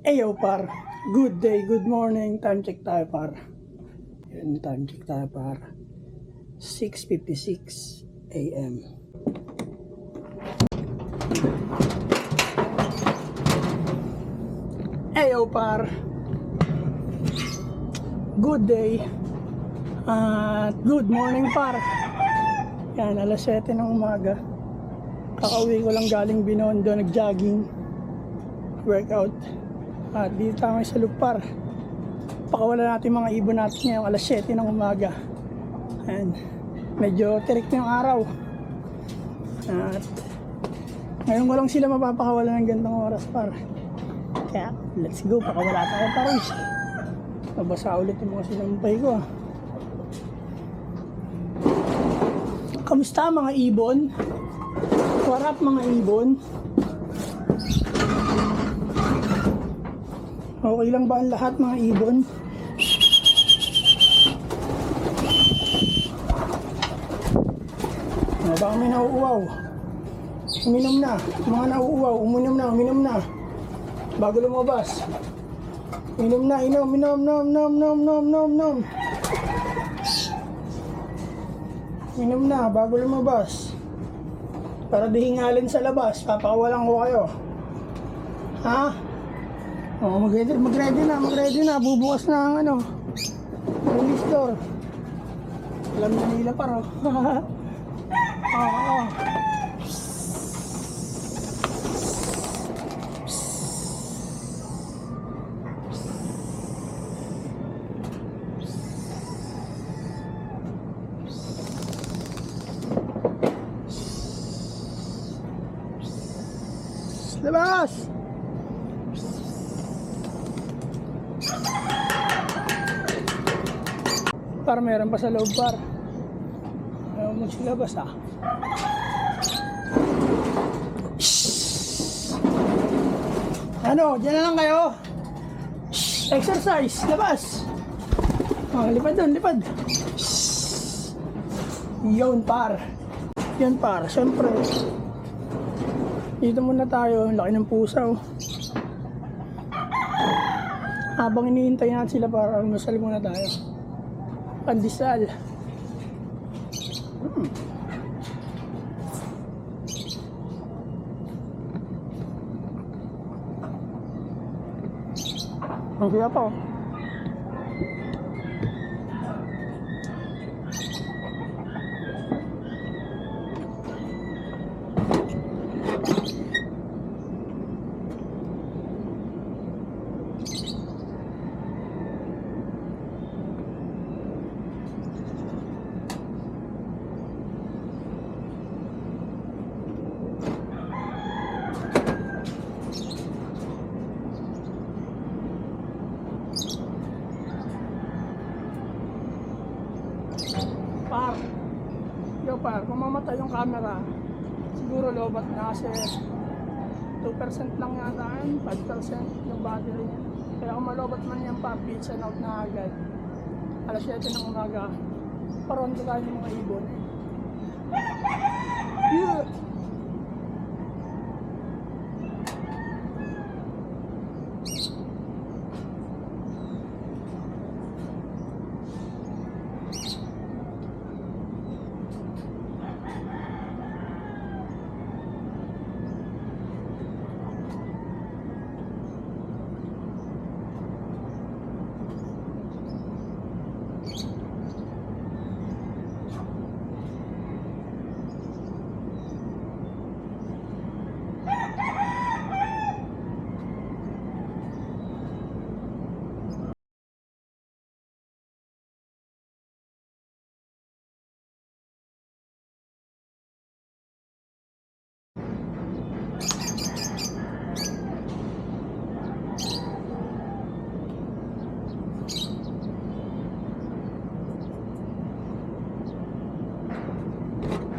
Ayo par, good day, good morning, time check tayo par. Yan, time check tayo par. 6:56 AM. Ayo par, good day at good morning par. Yan, alas 7 ng umaga. Kakauwi ko lang galing Binondo, nag-jogging, workout. At dito tayo sa Lupar. Pakawala natin mga ibon natin ngayong alas 7 ng umaga. And medyo tirik na yung araw. At ngayon ko lang sila mapapakawala ng gandang oras par. Kaya let's go, pakawala tayo paros. Nabasa ulit yung mga sinampay ko. Kamusta mga ibon? What up mga ibon? Okay lang ba ang lahat mga ibon? Baka may nauuwaw. Uminom na. Mga nauuwaw, uminom na. Bago lumabas. Inom na, inom. Inom na, bago lumabas. Para di hingalin sa labas, papakawalan ko kayo. Ha? Oh, mag-ready na. Bubukas na ang release door. Alam na nila paro. Oo. Labas! Par, meron pa sa loob par. Ayaw mo silabas ah. Ano, dyan na lang kayo. Exercise, labas. Oh, lipad doon, lipad. Yun par. Yan par, syempre. Dito muna tayo, laki ng pusa oh. Habang iniintay natin sila para almusal muna tayo. Pandesal. Ang kaya pa oh. Par, kung mamatay yung camera, siguro lobat na kasi 2% lang yata yun, 5% yung battery. Kaya kung malobat man yan pa, pizza out na agad. Alas 7 ng umaga, paron ko tayo ng mga ibon. Yeah!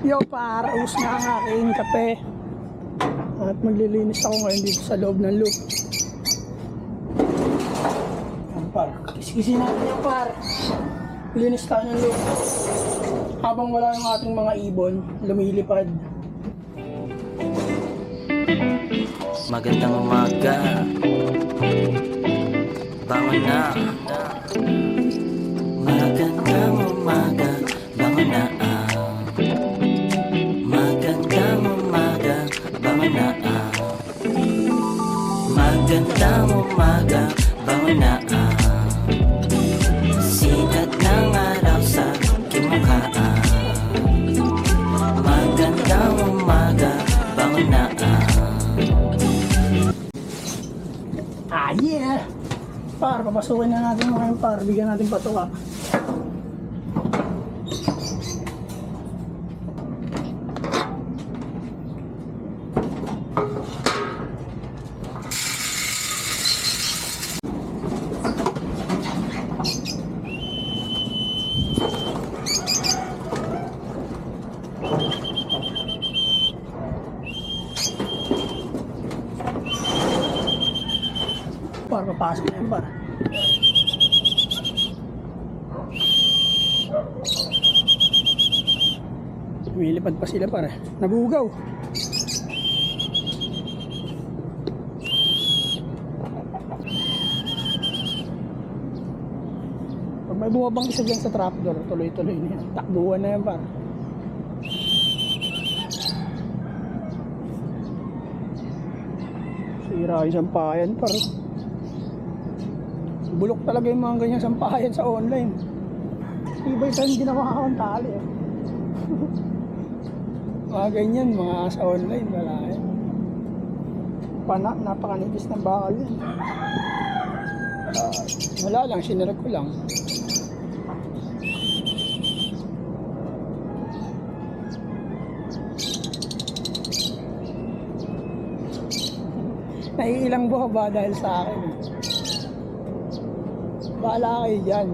Yo par, us na ang aking kape. At maglilinis ako ngayon dito sa loob ng loop. Yan par, kiskisin natin yan par. Linis tayo ng loop. Habang wala yung ating mga ibon, lumilipad. Magandang umaga. bangon na. Magandang umaga, bangon na. Magandang umaga, bangon na. Magandang umaga, bangon na. Sikat ng araw sa kimukha. Magandang umaga, bangon na. Ah, yeah! Par, papasukin na natin mga yung par. Bigyan natin patuka. Par, papasok na yan, par. Lumilipad pa sila, par. Nabugaw. Pag may bumabang isa dyan sa trapdoor, tuloy-tuloy na yan. Takbuhan na yan, par. Sira yung sampayan, par. Bulok talaga yung mga ganyan sampayan sa online. Iba isa hindi na makakawang tali. Mga ganyan, mga sa online, wala eh. Napakanipis ng bakal yan. Wala lang, sinarag ko lang. Naiilang buha ba dahil sa akin? Bahala kayo dyan.